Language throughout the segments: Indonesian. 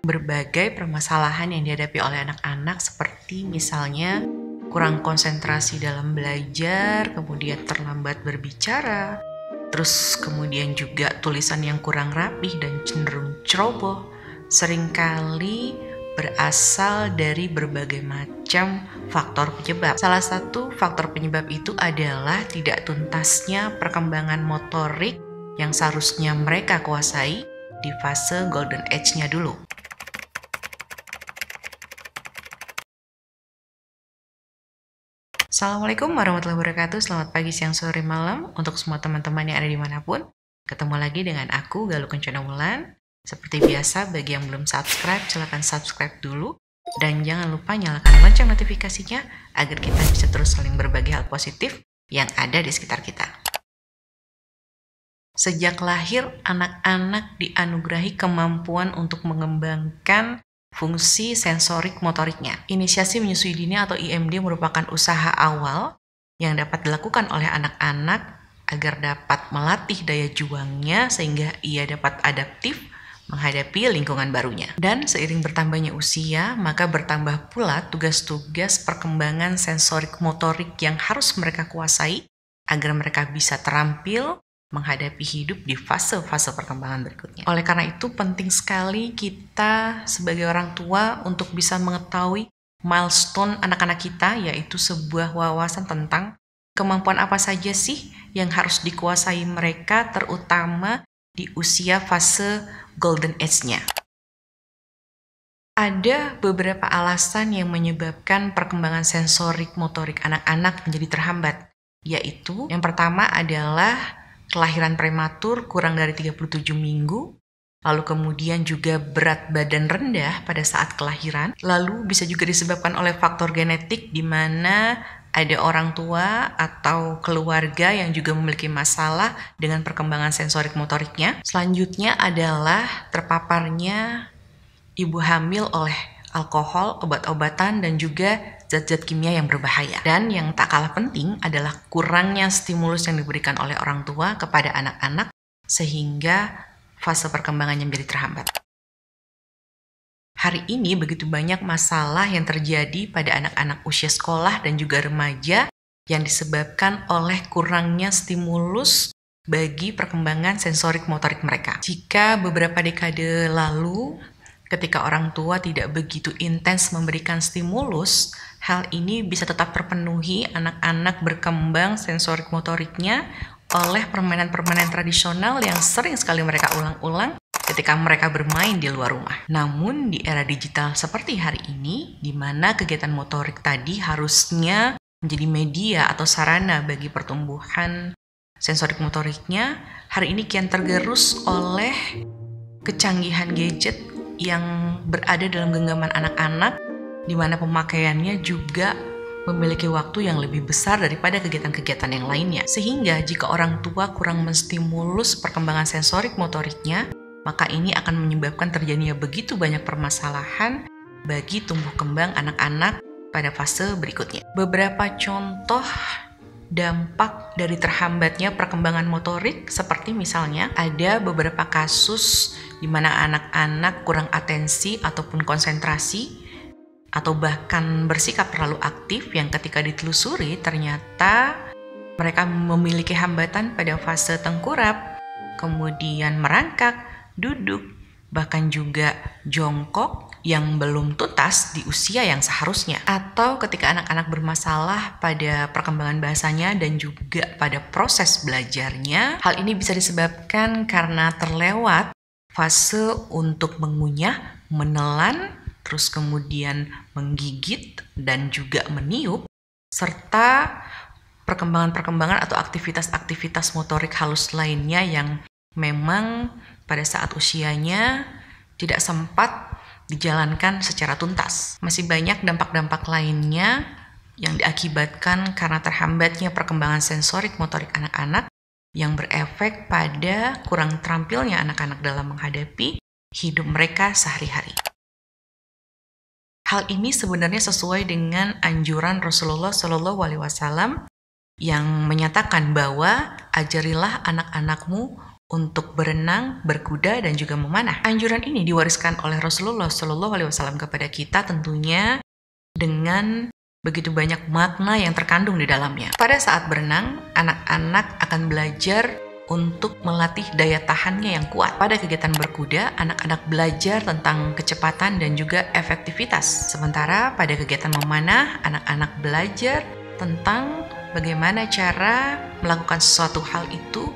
Berbagai permasalahan yang dihadapi oleh anak-anak seperti misalnya kurang konsentrasi dalam belajar, kemudian terlambat berbicara, terus kemudian juga tulisan yang kurang rapih dan cenderung ceroboh, seringkali berasal dari berbagai macam faktor penyebab. Salah satu faktor penyebab itu adalah tidak tuntasnya perkembangan motorik yang seharusnya mereka kuasai di fase golden age-nya dulu. Assalamualaikum warahmatullahi wabarakatuh. Selamat pagi, siang, sore, malam untuk semua teman-teman yang ada dimanapun. Ketemu lagi dengan aku, Galuh Kencana Wulan. Seperti biasa, bagi yang belum subscribe, silahkan subscribe dulu. Dan jangan lupa nyalakan lonceng notifikasinya agar kita bisa terus saling berbagi hal positif yang ada di sekitar kita. Sejak lahir, anak-anak dianugerahi kemampuan untuk mengembangkan fungsi sensorik motoriknya. Inisiasi menyusui dini atau IMD merupakan usaha awal yang dapat dilakukan oleh anak-anak agar dapat melatih daya juangnya sehingga ia dapat adaptif menghadapi lingkungan barunya. Dan seiring bertambahnya usia, maka bertambah pula tugas-tugas perkembangan sensorik motorik yang harus mereka kuasai agar mereka bisa terampil menghadapi hidup di fase-fase perkembangan berikutnya. Oleh karena itu penting sekali kita sebagai orang tua untuk bisa mengetahui milestone anak-anak kita, yaitu sebuah wawasan tentang kemampuan apa saja sih yang harus dikuasai mereka, terutama di usia fase golden age-nya. Ada beberapa alasan yang menyebabkan perkembangan sensorik motorik anak-anak menjadi terhambat, yaitu yang pertama adalah kelahiran prematur kurang dari 37 minggu, lalu kemudian juga berat badan rendah pada saat kelahiran, lalu bisa juga disebabkan oleh faktor genetik di mana ada orang tua atau keluarga yang juga memiliki masalah dengan perkembangan sensorik motoriknya. Selanjutnya adalah terpaparnya ibu hamil oleh alkohol, obat-obatan, dan juga zat-zat kimia yang berbahaya. Dan yang tak kalah penting adalah kurangnya stimulus yang diberikan oleh orang tua kepada anak-anak sehingga fase perkembangannya menjadi terhambat. Hari ini begitu banyak masalah yang terjadi pada anak-anak usia sekolah dan juga remaja yang disebabkan oleh kurangnya stimulus bagi perkembangan sensorik motorik mereka. Jika beberapa dekade lalu ketika orang tua tidak begitu intens memberikan stimulus, hal ini bisa tetap terpenuhi anak-anak berkembang sensorik motoriknya oleh permainan-permainan tradisional yang sering sekali mereka ulang-ulang ketika mereka bermain di luar rumah. Namun di era digital seperti hari ini, di mana kegiatan motorik tadi harusnya menjadi media atau sarana bagi pertumbuhan sensorik motoriknya, hari ini kian tergerus oleh kecanggihan gadget yang berada dalam genggaman anak-anak, di mana pemakaiannya juga memiliki waktu yang lebih besar daripada kegiatan-kegiatan yang lainnya. Sehingga jika orang tua kurang menstimulus perkembangan sensorik motoriknya, maka ini akan menyebabkan terjadinya begitu banyak permasalahan bagi tumbuh kembang anak-anak pada fase berikutnya. Beberapa contoh dampak dari terhambatnya perkembangan motorik seperti misalnya ada beberapa kasus di mana anak-anak kurang atensi ataupun konsentrasi atau bahkan bersikap terlalu aktif yang ketika ditelusuri ternyata mereka memiliki hambatan pada fase tengkurap, kemudian merangkak, duduk, bahkan juga jongkok yang belum tuntas di usia yang seharusnya. Atau ketika anak-anak bermasalah pada perkembangan bahasanya dan juga pada proses belajarnya, hal ini bisa disebabkan karena terlewat fase untuk mengunyah, menelan, terus kemudian menggigit dan juga meniup, serta perkembangan-perkembangan atau aktivitas-aktivitas motorik halus lainnya yang memang pada saat usianya tidak sempat dijalankan secara tuntas. Masih banyak dampak-dampak lainnya yang diakibatkan karena terhambatnya perkembangan sensorik motorik anak-anak yang berefek pada kurang terampilnya anak-anak dalam menghadapi hidup mereka sehari-hari. Hal ini sebenarnya sesuai dengan anjuran Rasulullah SAW yang menyatakan bahwa ajarilah anak-anakmu untuk berenang, berkuda, dan juga memanah. Anjuran ini diwariskan oleh Rasulullah SAW kepada kita tentunya dengan begitu banyak makna yang terkandung di dalamnya. Pada saat berenang, anak-anak akan belajar untuk melatih daya tahannya yang kuat. Pada kegiatan berkuda, anak-anak belajar tentang kecepatan dan juga efektivitas. Sementara pada kegiatan memanah, anak-anak belajar tentang bagaimana cara melakukan sesuatu hal itu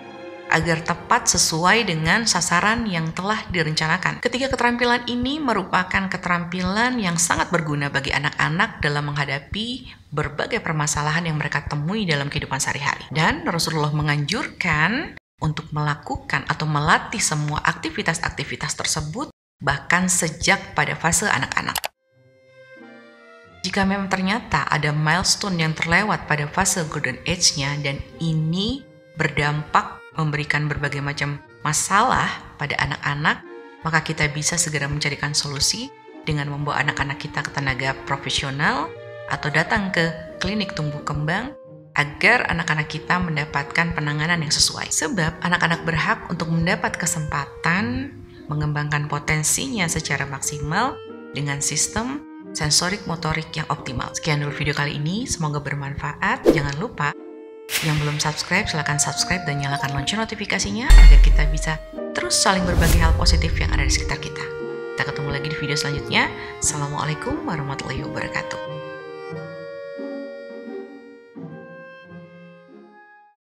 agar tepat sesuai dengan sasaran yang telah direncanakan. Ketiga keterampilan ini merupakan keterampilan yang sangat berguna bagi anak-anak dalam menghadapi berbagai permasalahan yang mereka temui dalam kehidupan sehari-hari. Dan Rasulullah menganjurkan untuk melakukan atau melatih semua aktivitas-aktivitas tersebut bahkan sejak pada fase anak-anak. Jika memang ternyata ada milestone yang terlewat pada fase golden age-nya dan ini berdampak memberikan berbagai macam masalah pada anak-anak, maka kita bisa segera mencarikan solusi dengan membawa anak-anak kita ke tenaga profesional atau datang ke klinik tumbuh kembang agar anak-anak kita mendapatkan penanganan yang sesuai. Sebab anak-anak berhak untuk mendapat kesempatan mengembangkan potensinya secara maksimal dengan sistem sensorik motorik yang optimal. Sekian dulu video kali ini, semoga bermanfaat. Jangan lupa yang belum subscribe, silahkan subscribe dan nyalakan lonceng notifikasinya agar kita bisa terus saling berbagi hal positif yang ada di sekitar kita. Kita ketemu lagi di video selanjutnya. Assalamualaikum warahmatullahi wabarakatuh.